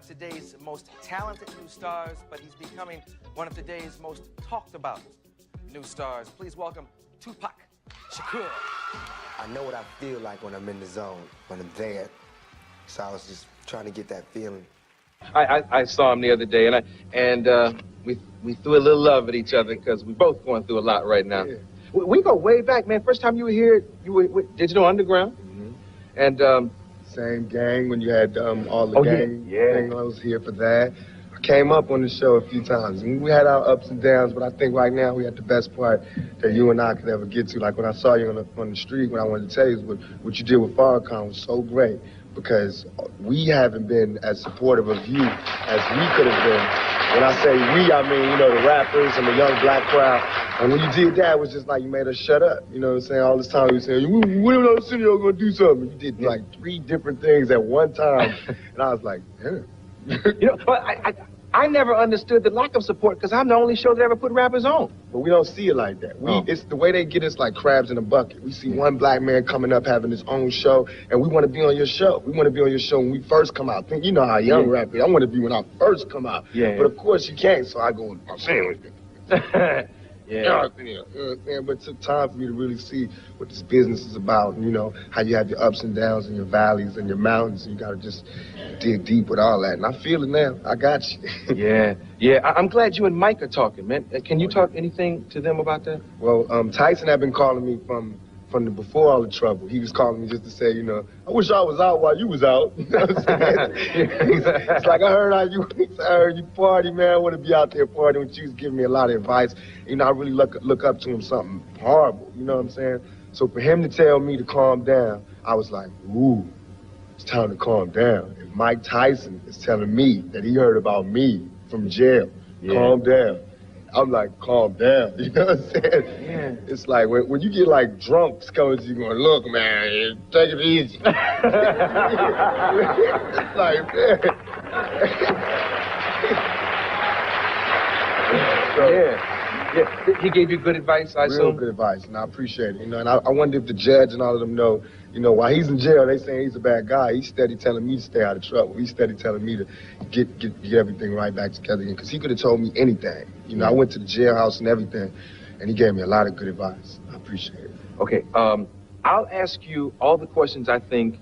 of today's most talented new stars, but he's becoming one of today's most talked about new stars. Please welcome Tupac Shakur. I know what I feel like when I'm in the zone, when I'm there. So I was just trying to get that feeling. I saw him the other day, and we threw a little love at each other because we both going through a lot right now. Yeah. We go way back, man. First time you were here, you were with Digital Underground, and same gang when you had all the gang. Yeah. Thing. I was here for that. I came up on the show a few times. And we had our ups and downs, but I think right now we had the best part that you and I could ever get to. Like when I saw you on the street, what I wanted to tell you is what you did with Farrakhan was so great because we haven't been as supportive of you as we could have been. When I say we, I mean, you know, the rappers and the young black crowd. And when you did that, it was just like you made us shut up. You know what I'm saying? All this time you were saying, when are Arsenio going to do something? You did like 3 different things at one time. And I was like, damn. you know, but I never understood the lack of support because I'm the only show that ever put rappers on. But we don't see it like that. It's the way they get us like crabs in a bucket. We see one black man coming up having his own show, and we want to be on your show. We want to be on your show when we first come out. You know how young rap is. I want to be when I first come out. Yeah. But of course you can't, so I go, I'm saying Yeah. You know what I'm saying? But it took time for me to really see what this business is about, and, you know, how you have your ups and downs and your valleys and your mountains, and you got to just dig deep with all that. And I feel it now. I got you. Yeah. I'm glad you and Mike are talking, man. Can you talk anything to them about that? Well, Tyson had been calling me from before all the trouble. He was calling me just to say, you know, I wish I was out while you was out. You know what I'm saying? It's like, I heard you party, man. I want to be out there partying with you. He was giving me a lot of advice. You know, I really look up to him something horrible. You know what I'm saying? So for him to tell me to calm down, I was like, ooh, it's time to calm down. If Mike Tyson is telling me that he heard about me from jail, calm down. I'm like, calm down. You know what I'm saying? Yeah. It's like when you get like drunks coming to you going, look, man, take it easy. It's like, man. Yeah. He gave you good advice, I assume? Real good advice, and I appreciate it. You know, and I wonder if the judge and all of them know, you know, while he's in jail, they saying he's a bad guy. He's steady telling me to stay out of trouble. He's steady telling me to get everything right back together again. Because he could have told me anything. You know, I went to the jailhouse and everything, and he gave me a lot of good advice. I appreciate it. Okay, I'll ask you all the questions I think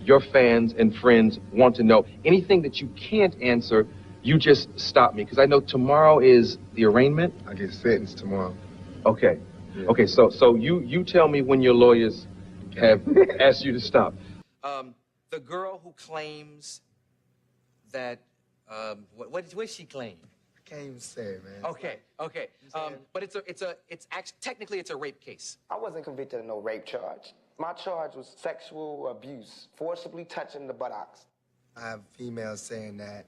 your fans and friends want to know. Anything that you can't answer, you just stop me, because I know tomorrow is the arraignment. I get sentenced tomorrow. Okay. Yeah. Okay, so you tell me when your lawyers have asked you to stop. The girl who claims that, what does she claim? I can't even say it, man. Okay. But it's actually, technically it's a rape case. I wasn't convicted of no rape charge. My charge was sexual abuse, forcibly touching the buttocks. I have females saying that.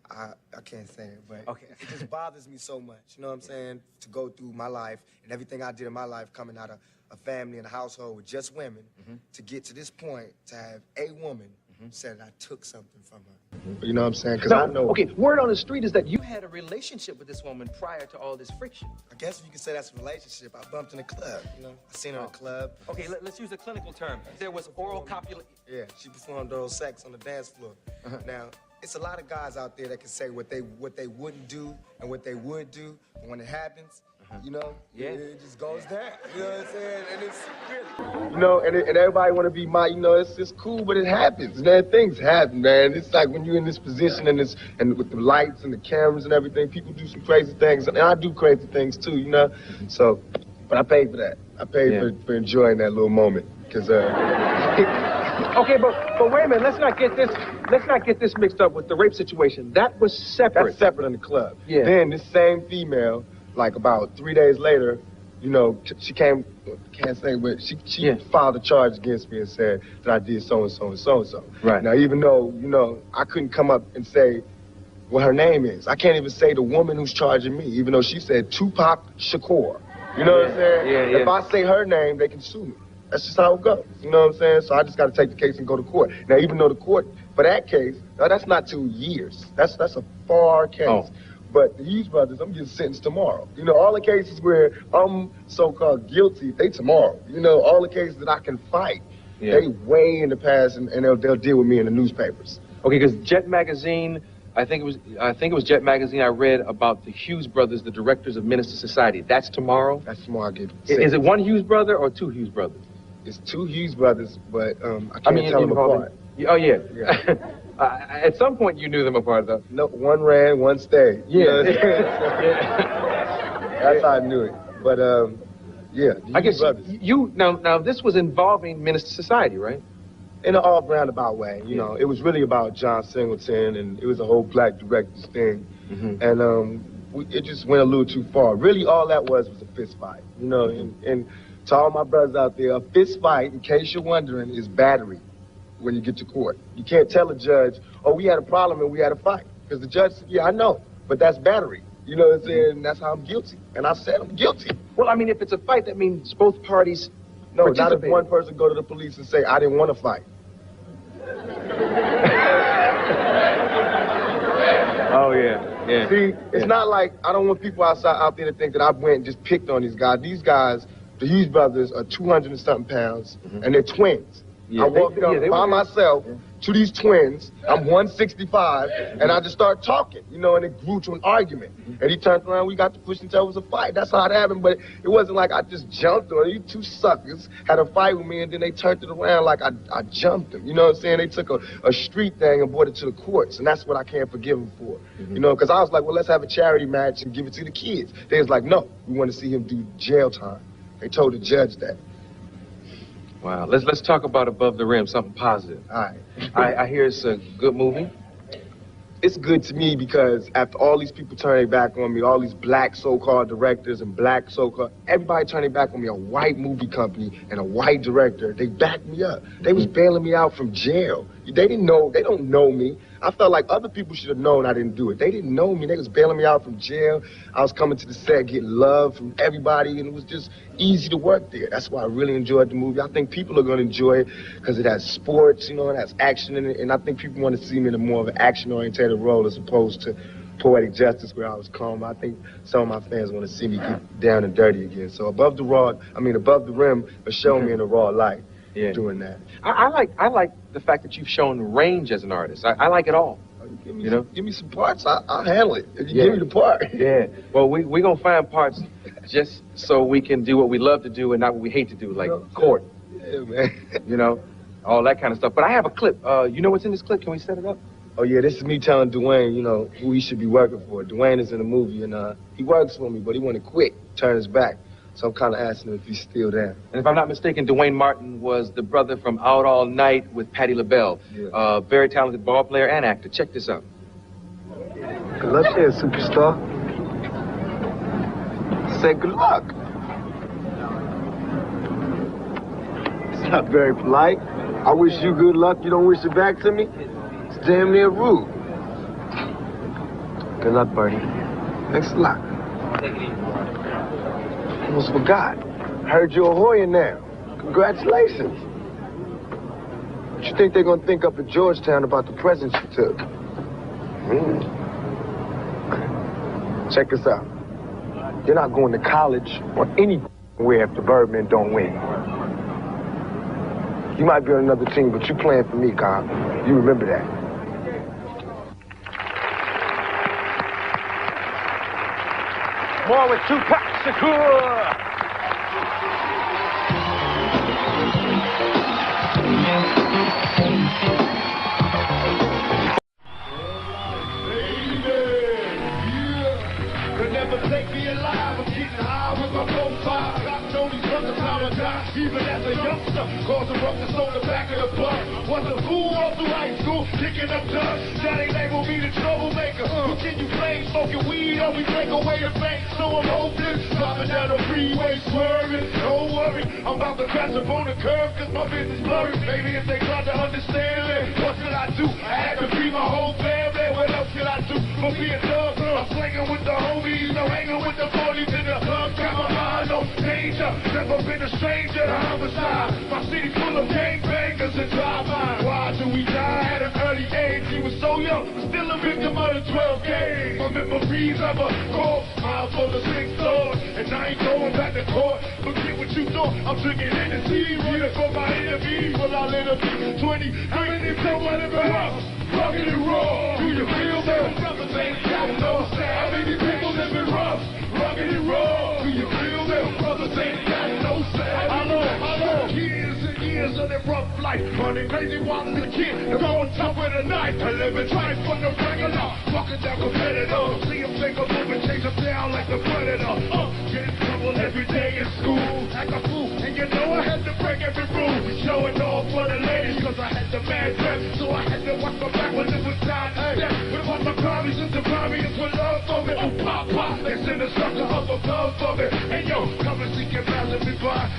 I can't say it, but it just bothers me so much, you know what I'm saying, to go through my life and everything I did in my life coming out of a family and a household with just women, to get to this point, to have a woman say that I took something from her. You know what I'm saying? Because I know. Okay, word on the street is that you had a relationship with this woman prior to all this friction. I guess if you could say that's a relationship, I bumped in a club, you know. I seen her in a club. Okay, let's use a clinical term. There was oral copulation. Yeah, she performed oral sex on the dance floor. Now, it's a lot of guys out there that can say what they wouldn't do and what they would do, but when it happens, you know, it just goes down. You know what I'm saying? And it's really, You know, and everybody want to be you know, it's cool, but it happens, man. Things happen, man. It's like when you're in this position and with the lights and the cameras and everything, people do some crazy things, and I do crazy things too, you know. So, but I paid for that. I paid for enjoying that little moment, because. Okay, but wait a minute. Let's not get this mixed up with the rape situation. That was separate. That's separate in the club. Yeah. Then this same female, like about 3 days later, you know, she came, can't say, but she filed a charge against me and said that I did so and so and so and so. Right. Now, even though, you know, I couldn't come up and say what her name is. I can't even say the woman who's charging me, even though she said Tupac Shakur. You know what I'm saying? Yeah. If I say her name, they can sue me. That's just how it goes. You know what I'm saying? So I just got to take the case and go to court. Now, even though the court, for that case, that's not 2 years. That's a far case. Oh. But the Hughes brothers, I'm getting sentenced tomorrow. You know, all the cases where I'm so-called guilty, they tomorrow. You know, all the cases that I can fight, they way in the past, and they'll deal with me in the newspapers. Okay, because Jet Magazine, I think it was Jet Magazine. I read about the Hughes brothers, the directors of Menace to Society. That's tomorrow. That's tomorrow. I get Is it one Hughes brother or two Hughes brothers? It's two Hughes brothers, but I can't tell them apart. Oh yeah. At some point you knew them apart, though. No, one ran, one stayed. Yeah. That's how I knew it. But yeah. I guess brothers. you now this was involving Menace to Society, right? In an off-roundabout way, you know. It was really about John Singleton, and it was a whole black directors thing. And it just went a little too far. Really, all that was a fist fight, you know. And to all my brothers out there, a fist fight, in case you're wondering, is battery when you get to court. You can't tell a judge, oh, we had a problem and we had a fight. Because the judge said, yeah, I know, but that's battery. You know what I'm saying? That's how I'm guilty. And I said I'm guilty. Well, I mean, if it's a fight, that means both parties No, not if one person go to the police and say, I didn't want to fight. Oh, yeah. See, it's not like, I don't want people out there to think that I went and just picked on these guys. These guys, the Hughes brothers, are 200 and something pounds, and they're twins. Yeah, I walked up by myself to these twins. I'm 165, and I just started talking, you know, and it grew to an argument. And he turned around, we got to push until it was a fight. That's how it happened, but it wasn't like I just jumped on it. You two suckers had a fight with me, and then they turned it around like I jumped them. You know what I'm saying? They took a street thing and brought it to the courts, and that's what I can't forgive them for. You know, because I was like, well, let's have a charity match and give it to the kids. They was like, no, we want to see him do jail time. They told the judge that. Wow, let's talk about Above the Rim, something positive. All right. I hear it's a good movie. It's good to me because after all these people turning their back on me, all these black so-called directors and black so-called, everybody turning back on me, a white movie company and a white director, they backed me up. They was bailing me out from jail. They don't know me. I felt like other people should have known I didn't do it. They didn't know me. They was bailing me out from jail. I was coming to the set, getting love from everybody, and it was just easy to work there. That's why I really enjoyed the movie. I think people are going to enjoy it because it has sports, you know, it has action in it, and I think people want to see me in a more of an action-oriented role as opposed to poetic justice where I was calm. I think some of my fans want to see me get down and dirty again. So Above the Rim will show me in a raw light. Yeah. Doing that. I like the fact that you've shown range as an artist. I like it all. Give me some parts, I'll handle it. If you give me the part. Yeah. Well, we're going to find parts just so we can do what we love to do and not what we hate to do, like court. Yeah, man. You know, all that kind of stuff. But I have a clip. You know what's in this clip? Can we set it up? Oh, yeah, this is me telling Dwayne, you know, who he should be working for. Dwayne is in the movie, and he works for me, but he want to quit, turn his back. So I'm kind of asking him if he's still there. And if I'm not mistaken, Dwayne Martin was the brother from Out All Night with Patti LaBelle. Yeah. Very talented ball player and actor. Check this out. Good luck here, superstar. Say good luck. It's not very polite. I wish you good luck. You don't wish it back to me? It's damn near rude. Good luck, Bertie. Thanks a lot. Almost forgot. Heard you're a Hoya now. Congratulations. What you think they're gonna think up at Georgetown about the presents you took? Check this out. You're not going to college or anywhere if the Birdmen don't win. You might be on another team, but you playing for me, Kyle. You remember that. More with Tupac Shakur. Even as a youngster, causing ruckus on the back of the bus. Was a fool all through high school, kicking up dust. Daddy labeled me the troublemaker. Continue playing, smoking weed, always take away the bank. So I'm hopeless, driving down the freeway, swerving. Don't worry, I'm about to crash up on the curb, cause my business blurry. Maybe if they tried to understand it, what should I do? I had to free my whole family. What else should I do? For being thug, I'm slinging with the homies, I'm hanging with the 40s in the club. Got my mind on danger, never been a stranger. Homicide, my city full of gangbangers and drive-by. Why do we die at an early age? He was so young, still a victim of the 12 gauge. My memories of a corpse, mile full of 6 doors, and I ain't going back to court. Forget what you thought, I'm drinking Hennessy, running for my enemies. Well, I'll let it be 20, how many someone ever else? rugged and raw. Do you feel me? Brothers ain't got no style. How many people living rough, rugged and raw? Do you feel me? Brothers ain't got no style. I know. Years and years of that rough life, running crazy while as a kid. Going tough with a knife, to live and try for the regular. Fucking down competitor. See them think of moving, chase them down like the predator. Get in trouble every day in school, act a fool, and you know I had to break every rule. Showing off for the ladies, cause I had the mad dress, so I had to watch my back when it was time to step. But all my problems and the problems with love for me. Oh, pop, pop, they send a sucker up above for me. And yo, come and see, get passing me by.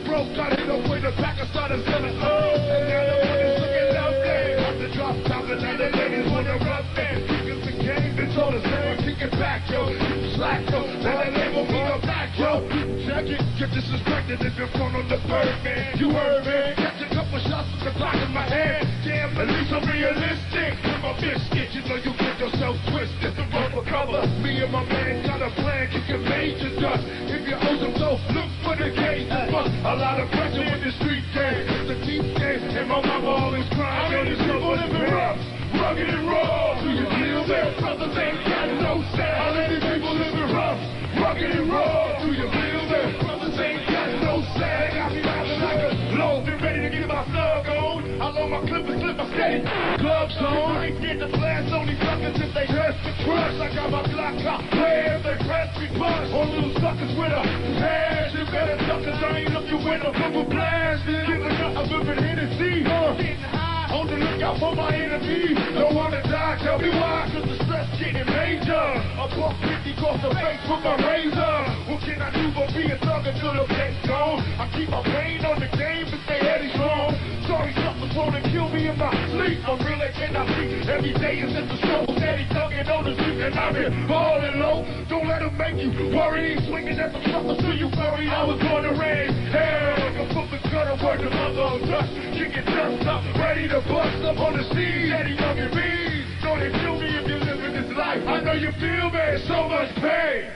Broke, got hit up with the back and started selling. And now the money's looking lovely. Got the drop top and now the ladies wanna rub it. Because the game is all the same, kick it back, yo. Slack, yo. Now they label me the back, yo. Check it, get disrespected if you're front on the bird, man. You heard, man. Catch a couple shots with the clock in my hand. Damn, at least I'm realistic. With my biscuit, you know you get yourself twisted. The rubber cover. Me and my man got a plan, kicking major dust. If you owe some dough, look for the gauge. A lot of pressure with the street game. It's a deep game, and my mama always crying. I mean, it's people living rough, rugged and raw. Do you feel me? Brothers ain't got no style. How many people living rough, rugged and raw? Do you feel me? Brothers ain't got no style. They got me riding like a low, been ready to get my slug on. I load my clip and slip my steady. Gloves on. I ain't get the blast on these suckers if they dress the crush. I got my Glock out. Play if they press me punch. On little suckers with a pass. You better duck cause I ain't looking with a bubble blast. Giving up a ripping Hennessy. On the lookout for my enemies. Don't wanna die, tell me why. Cause the stress getting major. A buck 50 across the face with my razor. What can I do but be a thug until the blank's gone? I keep my brain on the game but stay heady strong. Sorry, something's wanna kill me in my sleep. I'm real, I cannot sleep. Every day is just a struggle. Steady thugging on the street and I've been balling low. Don't let them make you worry. Swinging at the suckers till you worry. I was born to raise hell. I put the gutter where the mother on dust. Chicken dust up, ready to bust up on the scene. Steady young and me. Know they feel me if you live in this life. I know you feel me. So much pain.